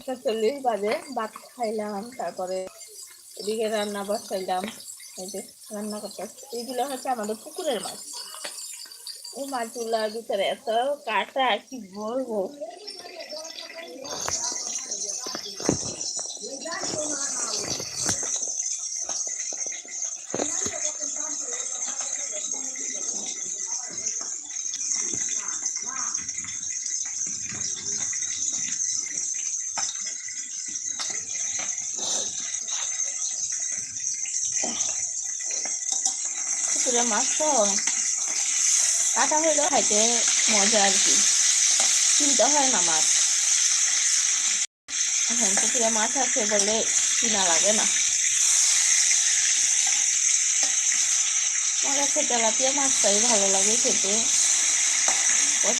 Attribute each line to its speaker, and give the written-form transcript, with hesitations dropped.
Speaker 1: 10:40 বাজে, ভাত খাইলাম, তারপরে এদিকে রান্না বসাইলাম। এই যে রান্না করতেছি, এইগুলো হচ্ছে আমাদের পুকুরের মাছ। এই মাছগুলার ভিতরে এত কাঁটা, কি বলবো। পুকুরের মাছ তো কাটা হইলেও খাইতে মজা আর কি, কিনতে হয় না মাছ। এখন পুকুরে মাছ আছে বলে কিনা লাগে না। আমার কাছে তেলাপিয়া মাছটাই ভালো লাগে খেতে।